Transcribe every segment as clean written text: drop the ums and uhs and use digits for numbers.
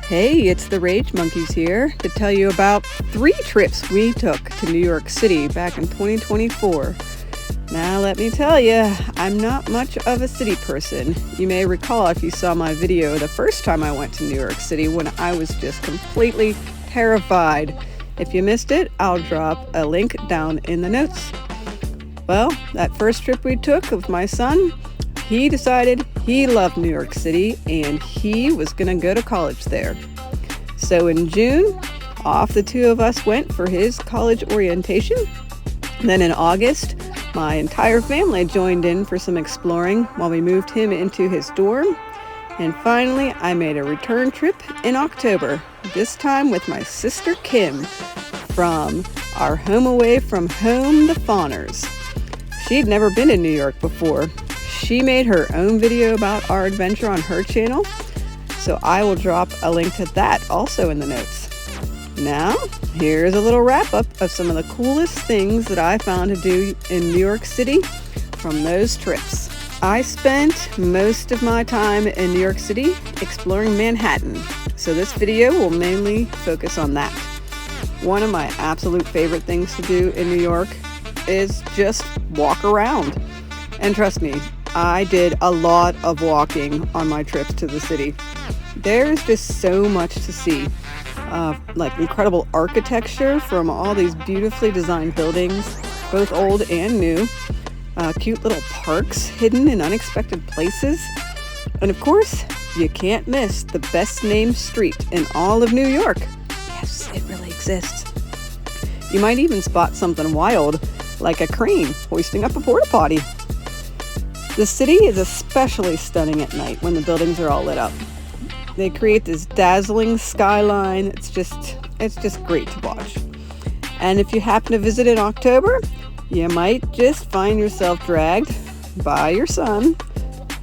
Hey, it's the Rage Monkeys here to tell you about 3 trips we took to New York City back in 2024. Now, let me tell you, I'm not much of a city person. You may recall if you saw my video the first time I went to New York City when I was just completely terrified. If you missed it, I'll drop a link down in the notes. Well, that first trip we took with my son, he decided he loved New York City and he was going to go to college there. So in June, off the 2 of us went for his college orientation. And then in August, my entire family joined in for some exploring while we moved him into his dorm. And finally, I made a return trip in October, this time with my sister Kim from our home away from home, the Fawners. She'd never been in New York before. She made her own video about our adventure on her channel, so I will drop a link to that also in the notes. Now, here's a little wrap-up of some of the coolest things that I found to do in New York City from those trips. I spent most of my time in New York City exploring Manhattan, so this video will mainly focus on that. One of my absolute favorite things to do in New York is just walk around. And trust me, I did a lot of walking on my trips to the city. There's just so much to see. Like incredible architecture from all these beautifully designed buildings, both old and new. Cute little parks hidden in unexpected places. And of course, you can't miss the best named street in all of New York. Yes, it really exists. You might even spot something wild, like a crane hoisting up a porta potty. The city is especially stunning at night when the buildings are all lit up. They create this dazzling skyline. It's just great to watch. And if you happen to visit in October, you might just find yourself dragged by your son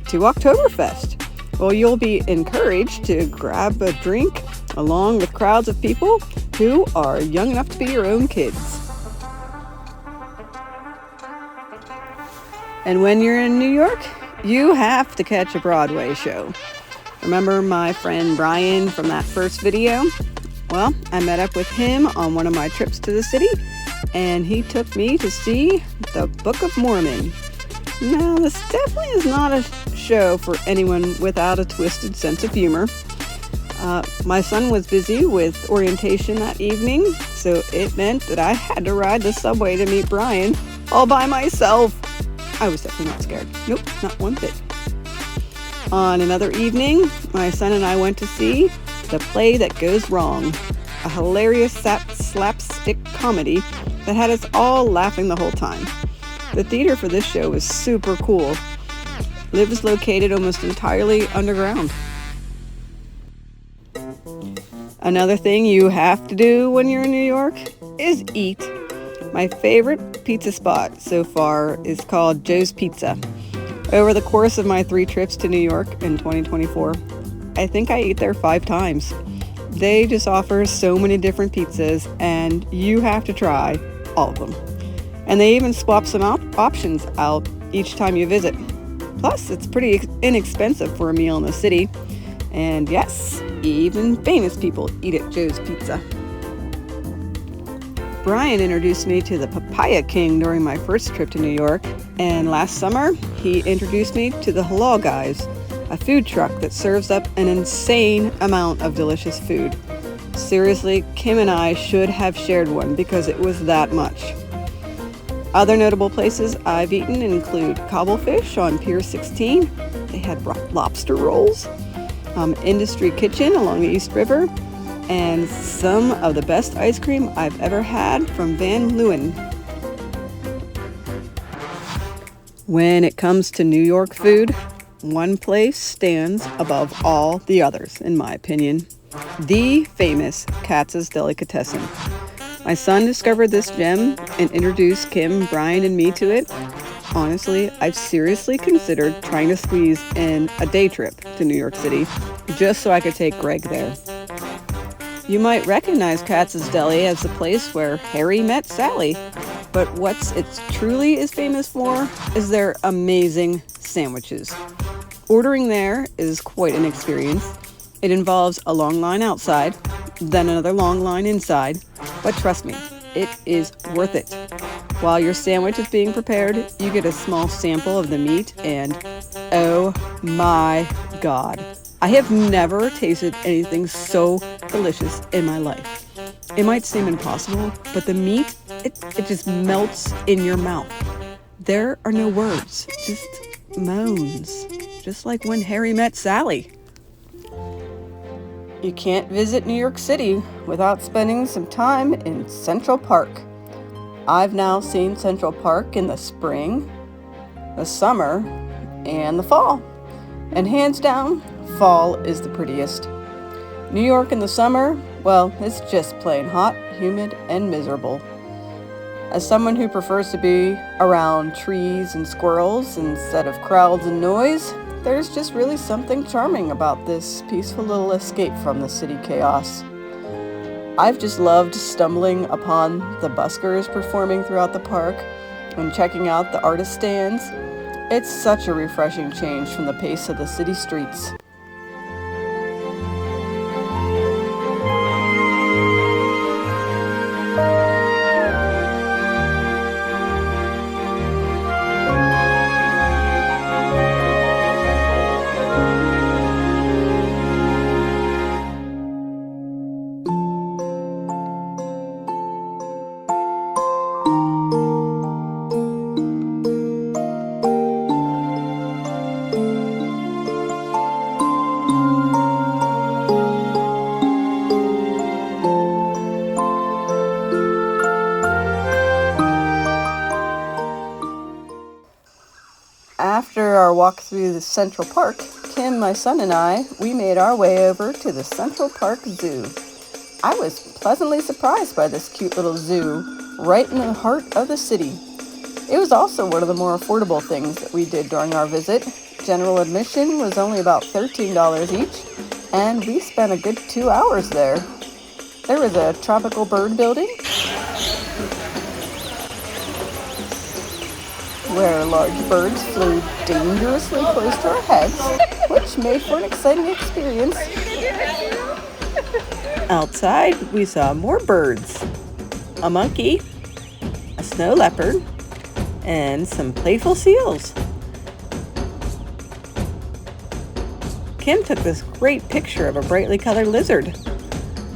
to Oktoberfest. Well, you'll be encouraged to grab a drink along with crowds of people who are young enough to be your own kids. And when you're in New York, you have to catch a Broadway show. Remember my friend Brian from that first video? Well, I met up with him on one of my trips to the city, and he took me to see the Book of Mormon. Now, this definitely is not a show for anyone without a twisted sense of humor. My son was busy with orientation that evening, so it meant that I had to ride the subway to meet Brian all by myself. I was definitely not scared. Nope, not one bit. On another evening, my son and I went to see The Play That Goes Wrong, a hilarious slapstick comedy that had us all laughing the whole time. The theater for this show was super cool. It was located almost entirely underground. Another thing you have to do when you're in New York is eat. My favorite pizza spot so far is called Joe's Pizza. Over the course of my 3 trips to New York in 2024, I think I ate there 5 times. They just offer so many different pizzas, and you have to try all of them. And they even swap some options out each time you visit. Plus, it's pretty inexpensive for a meal in the city. And yes, even famous people eat at Joe's Pizza. Brian introduced me to the Papaya King during my first trip to New York, and last summer he introduced me to the Halal Guys, a food truck that serves up an insane amount of delicious food. Seriously, Kim and I should have shared one because it was that much. Other notable places I've eaten include Cobblefish on Pier 16. They had lobster rolls, Industry Kitchen along the East River, and some of the best ice cream I've ever had from Van Leeuwen. When it comes to New York food, one place stands above all the others, in my opinion. The famous Katz's Delicatessen. My son discovered this gem and introduced Kim, Brian, and me to it. Honestly, I've seriously considered trying to squeeze in a day trip to New York City just so I could take Greg there. You might recognize Katz's Deli as the place where Harry met Sally, but what it truly is famous for is their amazing sandwiches. Ordering there is quite an experience, It involves a long line outside, then another long line inside, but trust me, it is worth it. While your sandwich is being prepared, you get a small sample of the meat, and oh my God, I have never tasted anything so delicious in my life. It might seem impossible, but the meat, it just melts in your mouth. There are no words, just moans, just like when Harry met Sally. You can't visit New York City without spending some time in Central Park. I've now seen Central Park in the spring, the summer, and the fall. And hands down, fall is the prettiest. New York in the summer, well, it's just plain hot, humid, and miserable. As someone who prefers to be around trees and squirrels instead of crowds and noise, there's just really something charming about this peaceful little escape from the city chaos. I've just loved stumbling upon the buskers performing throughout the park and checking out the artist stands. It's such a refreshing change from the pace of the city streets. After our walk through the Central Park, Kim, my son, and we made our way over to the Central Park Zoo. I was pleasantly surprised by this cute little zoo right in the heart of the city. It was also one of the more affordable things that we did during our visit. General admission was only about $13 each, and we spent a good 2 hours there. There was a tropical bird building where large birds flew dangerously close to our heads, which made for an exciting experience. Outside, we saw more birds, a monkey, a snow leopard, and some playful seals. Kim took this great picture of a brightly colored lizard.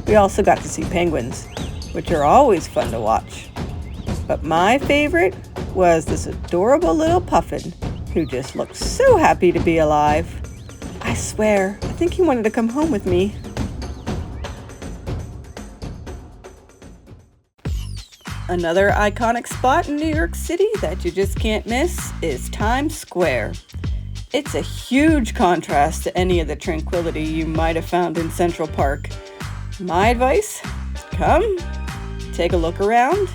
We also got to see penguins, which are always fun to watch. But my favorite was this adorable little puffin who just looked so happy to be alive. I swear, I think he wanted to come home with me. Another iconic spot in New York City that you just can't miss is Times Square. It's a huge contrast to any of the tranquility you might have found in Central Park. My advice? Come, take a look around,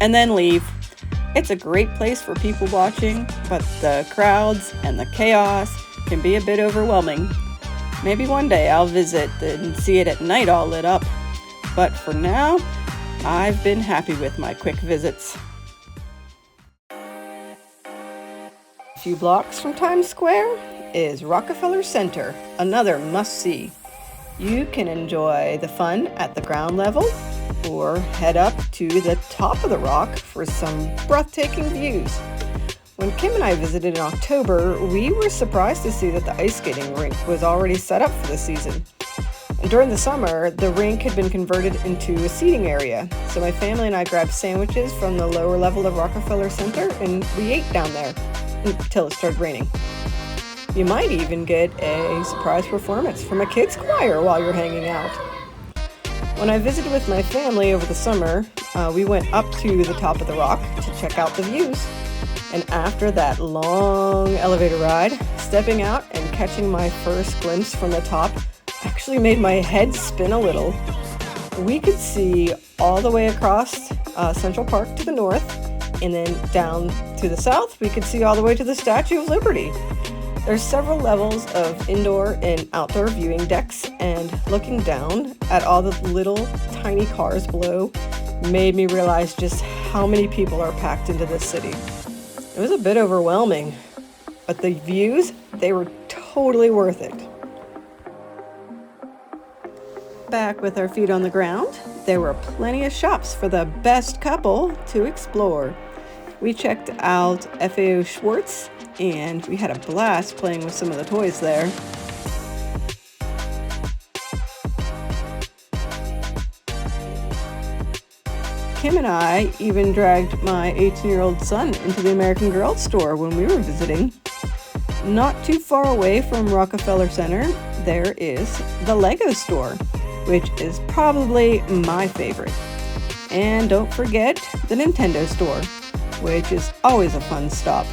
and then leave. It's a great place for people watching, but the crowds and the chaos can be a bit overwhelming. Maybe one day I'll visit and see it at night all lit up. But for now, I've been happy with my quick visits. A few blocks from Times Square is Rockefeller Center, another must-see. You can enjoy the fun at the ground level or head up to the top of the rock for some breathtaking views. When Kim and I visited in October, we were surprised to see that the ice skating rink was already set up for the season. And during the summer, the rink had been converted into a seating area, so my family and I grabbed sandwiches from the lower level of Rockefeller Center, and we ate down there until it started raining. You might even get a surprise performance from a kids' choir while you're hanging out. When I visited with my family over the summer, we went up to the top of the rock to check out the views. And after that long elevator ride, stepping out and catching my first glimpse from the top actually made my head spin a little. We could see all the way across Central Park to the north, and then down to the south, we could see all the way to the Statue of Liberty. There's several levels of indoor and outdoor viewing decks, and looking down at all the little tiny cars below made me realize just how many people are packed into this city. It was a bit overwhelming, but the views, they were totally worth it. back with our feet on the ground, there were plenty of shops for the best couple to explore. We checked out FAO Schwartz, and we had a blast playing with some of the toys there. Kim and I even dragged my 18-year-old son into the American Girl store when we were visiting. Not too far away from Rockefeller Center, there is the Lego store, which is probably my favorite. And don't forget the Nintendo store, which is always a fun stop.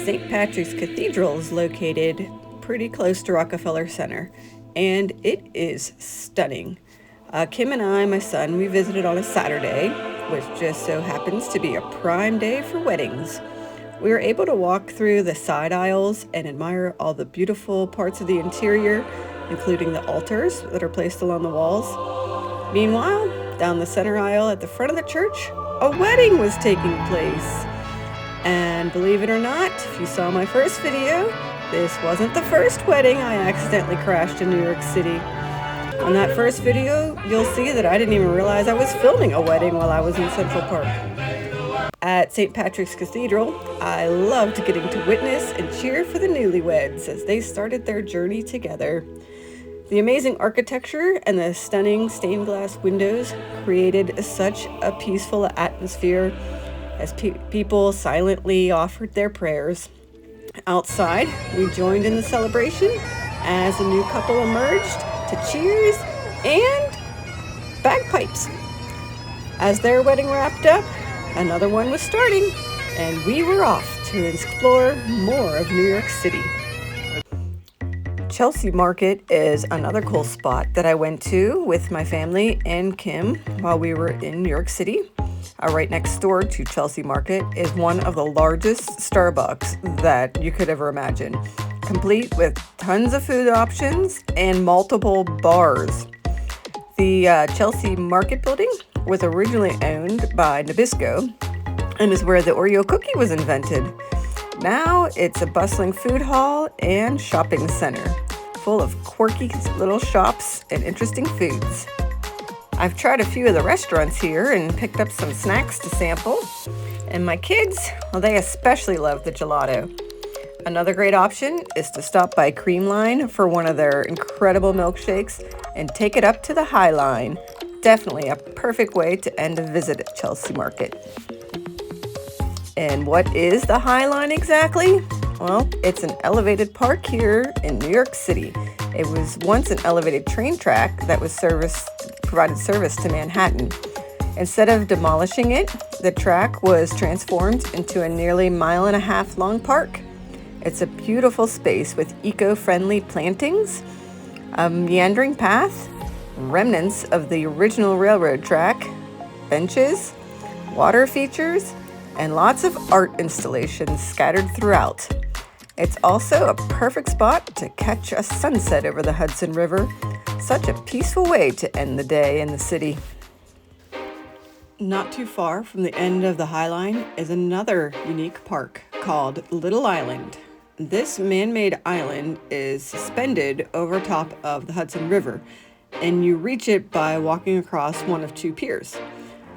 St. Patrick's Cathedral is located pretty close to Rockefeller Center, and it is stunning. Kim and I, my son, we visited on a Saturday, which just so happens to be a prime day for weddings. We were able to walk through the side aisles and admire all the beautiful parts of the interior, including the altars that are placed along the walls. Meanwhile, down the center aisle at the front of the church, a wedding was taking place. And believe it or not, if you saw my first video, this wasn't the first wedding I accidentally crashed in New York City. On that first video, you'll see that I didn't even realize I was filming a wedding while I was in Central Park. At St. Patrick's Cathedral, I loved getting to witness and cheer for the newlyweds as they started their journey together. The amazing architecture and the stunning stained glass windows created such a peaceful atmosphere as people silently offered their prayers. Outside, we joined in the celebration as the new couple emerged to cheers and bagpipes. As their wedding wrapped up, another one was starting, and we were off to explore more of New York City. Chelsea Market is another cool spot that I went to with my family and Kim while we were in New York City. Right next door to Chelsea Market is one of the largest Starbucks that you could ever imagine, complete with tons of food options and multiple bars. The Chelsea Market building was originally owned by Nabisco and is where the Oreo cookie was invented. Now it's a bustling food hall and shopping center, full of quirky little shops and interesting foods. I've tried a few of the restaurants here and picked up some snacks to sample. And my kids, well, they especially love the gelato. Another great option is to stop by Creamline for one of their incredible milkshakes and take it up to the Highline. Definitely a perfect way to end a visit at Chelsea Market. And what is the Highline exactly? Well, it's an elevated park here in New York City. It was once an elevated train track that provided service to Manhattan. Instead of demolishing it, the track was transformed into a nearly 1.5 mile long park. It's a beautiful space with eco-friendly plantings, a meandering path, remnants of the original railroad track, benches, water features, and lots of art installations scattered throughout. It's also a perfect spot to catch a sunset over the Hudson River. Such a peaceful way to end the day in the city. Not too far from the end of the Highline is another unique park called Little Island. This man-made island is suspended over top of the Hudson River, and you reach it by walking across one of two piers.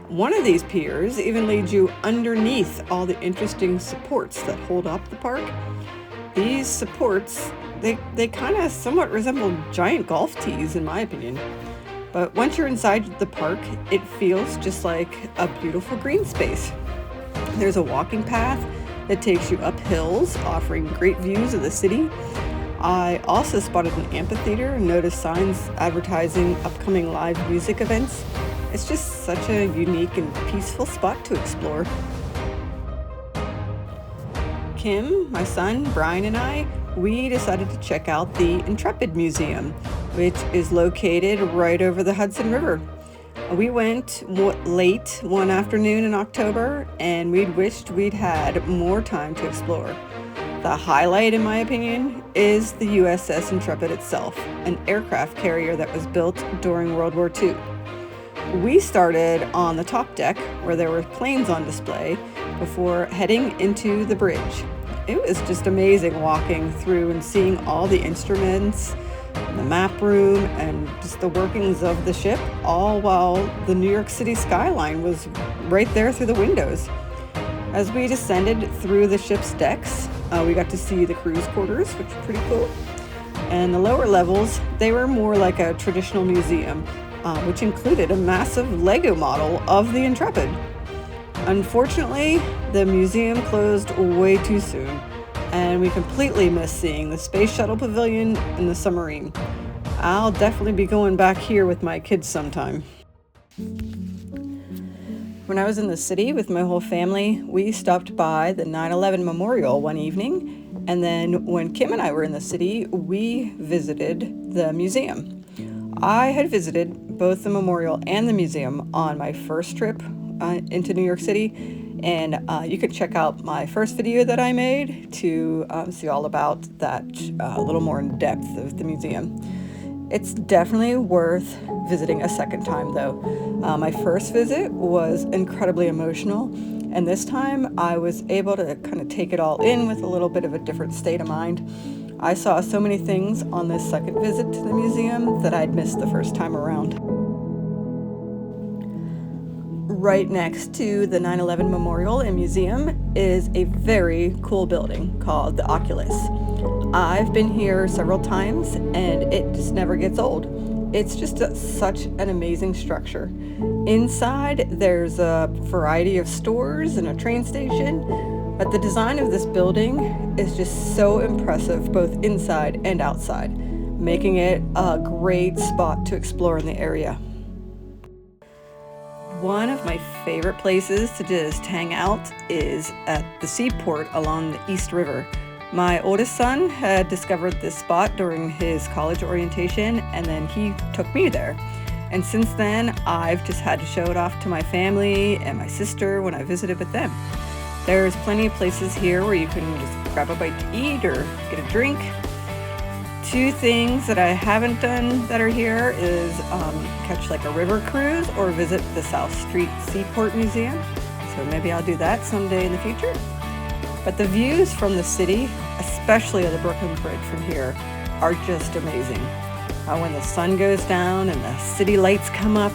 One of these piers even leads you underneath all the interesting supports that hold up the park. These supports, they kind of somewhat resemble giant golf tees in my opinion. But once you're inside the park, it feels just like a beautiful green space. There's a walking path that takes you up hills, offering great views of the city. I also spotted an amphitheater and noticed signs advertising upcoming live music events. It's just such a unique and peaceful spot to explore. Kim, my son, Brian, and I, we decided to check out the Intrepid Museum, which is located right over the Hudson River. We went late one afternoon in October, and we'd wished we'd had more time to explore. The highlight, in my opinion, is the USS Intrepid itself, an aircraft carrier that was built during World War II. We started on the top deck where there were planes on display before heading into the bridge. It was just amazing walking through and seeing all the instruments, the map room, and just the workings of the ship, all while the New York City skyline was right there through the windows. As we descended through the ship's decks, we got to see the crew's quarters, which was pretty cool. And the lower levels, they were more like a traditional museum, which included a massive Lego model of the Intrepid. Unfortunately, the museum closed way too soon, and we completely missed seeing the Space Shuttle Pavilion and the submarine. I'll definitely be going back here with my kids sometime. When I was in the city with my whole family, we stopped by the 9/11 Memorial one evening, and then when Kim and I were in the city, we visited the museum. I had visited both the memorial and the museum on my first trip into New York City, and you can check out my first video that I made to see all about that a little more in depth of the museum. It's definitely worth visiting a second time though. My first visit was incredibly emotional, and this time I was able to kind of take it all in with a little bit of a different state of mind. I saw so many things on this second visit to the museum that I'd missed the first time around. Right next to the 9/11 Memorial and Museum is a very cool building called the Oculus. I've been here several times and it just never gets old. It's just such an amazing structure. Inside there's a variety of stores and a train station, but the design of this building is just so impressive both inside and outside, making it a great spot to explore in the area. One of my favorite places to just hang out is at the Seaport along the East River. My oldest son had discovered this spot during his college orientation, and then he took me there. And since then, I've just had to show it off to my family and my sister when I visited with them. There's plenty of places here where you can just grab a bite to eat or get a drink. Two things that I haven't done that are here is catch like a river cruise or visit the South Street Seaport Museum. So maybe I'll do that someday in the future. But the views from the city, especially of the Brookyln Bridge from here, are just amazing. When the sun goes down and the city lights come up,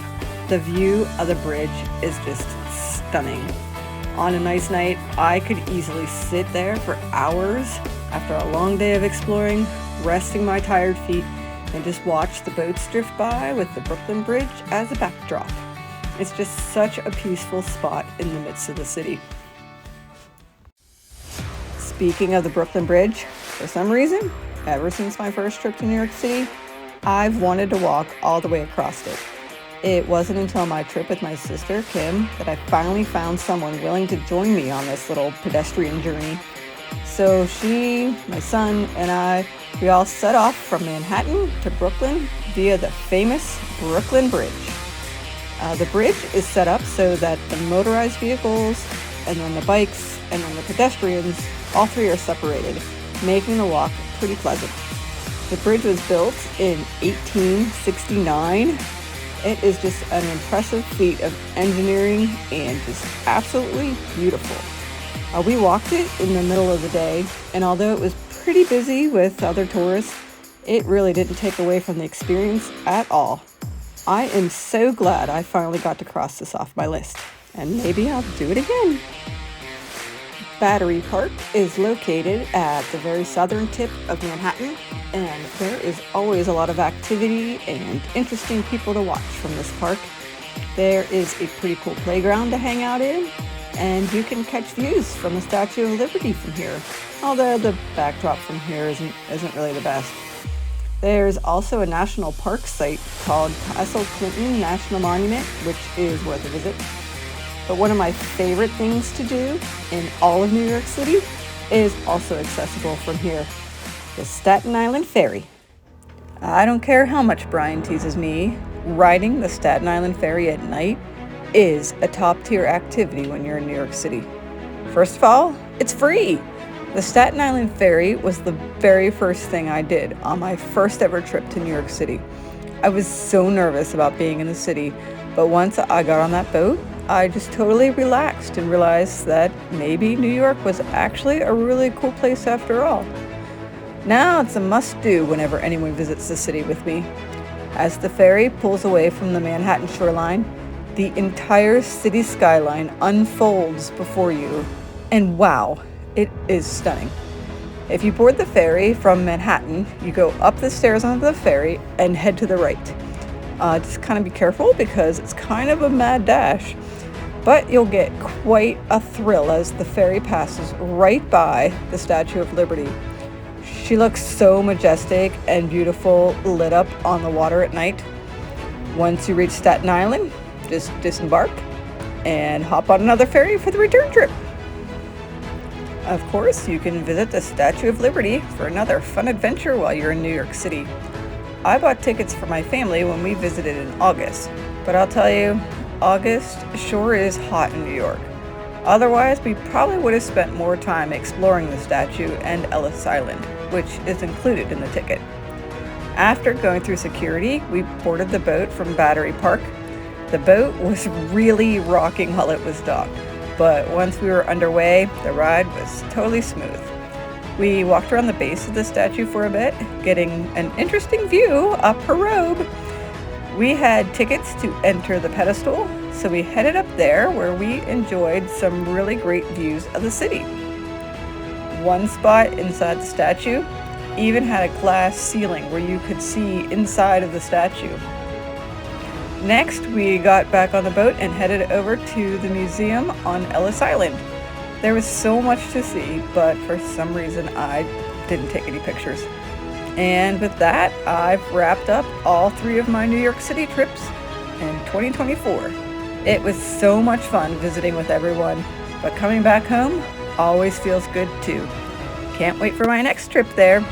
the view of the bridge is just stunning. On a nice night, I could easily sit there for hours after a long day of exploring, resting my tired feet, and just watch the boats drift by with the Brookyln Bridge as a backdrop. It's just such a peaceful spot in the midst of the city. Speaking of the Brookyln Bridge, for some reason, ever since my first trip to New York City, I've wanted to walk all the way across it. It wasn't until my trip with my sister, Kim, that I finally found someone willing to join me on this little pedestrian journey. So she, my son, and we all set off from Manhattan to Brooklyn via the famous Brookyln Bridge. The bridge is set up so that the motorized vehicles, and then the bikes, and then the pedestrians, all three are separated, making the walk pretty pleasant. The bridge was built in 1869. It is just an impressive feat of engineering and just absolutely beautiful. We walked it in the middle of the day, and although it was pretty busy with other tourists, it really didn't take away from the experience at all. I am so glad I finally got to cross this off my list, and maybe I'll do it again. Battery Park is located at the very southern tip of Manhattan, and there is always a lot of activity and interesting people to watch from this park. There is a pretty cool playground to hang out in, and you can catch views from the Statue of Liberty from here, although the backdrop from here isn't really the best. There's also a national park site called Castle Clinton National Monument, which is worth a visit. But one of my favorite things to do in all of New York City is also accessible from here, the Staten Island Ferry. I don't care how much Brian teases me, riding the Staten Island Ferry at night is a top-tier activity when you're in New York City. First of all, it's free. The Staten Island Ferry was the very first thing I did on my first ever trip to New York City. I was so nervous about being in the city, but once I got on that boat, I just totally relaxed and realized that maybe New York was actually a really cool place after all. Now it's a must-do whenever anyone visits the city with me. As the ferry pulls away from the Manhattan shoreline, the entire city skyline unfolds before you, and wow, it is stunning. If you board the ferry from Manhattan, you go up the stairs onto the ferry and head to the right. Just kind of be careful because it's kind of a mad dash, but you'll get quite a thrill as the ferry passes right by the Statue of Liberty. She looks so majestic and beautiful lit up on the water at night. Once you reach Staten Island, just disembark and hop on another ferry for the return trip. Of course, you can visit the Statue of Liberty for another fun adventure while you're in New York City. I bought tickets for my family when we visited in August, but I'll tell you, August sure is hot in New York. Otherwise, we probably would have spent more time exploring the statue and Ellis Island, which is included in the ticket. After going through security, we boarded the boat from Battery Park. The boat was really rocking while it was docked, but once we were underway, the ride was totally smooth. We walked around the base of the statue for a bit, getting an interesting view up her robe. We had tickets to enter the pedestal, so we headed up there where we enjoyed some really great views of the city. One spot inside the statue even had a glass ceiling where you could see inside of the statue. Next, we got back on the boat and headed over to the museum on Ellis Island. There was so much to see, but for some reason I didn't take any pictures. And with that, I've wrapped up all 3 of my New York City trips in 2024. It was so much fun visiting with everyone, but coming back home always feels good too. Can't wait for my next trip there.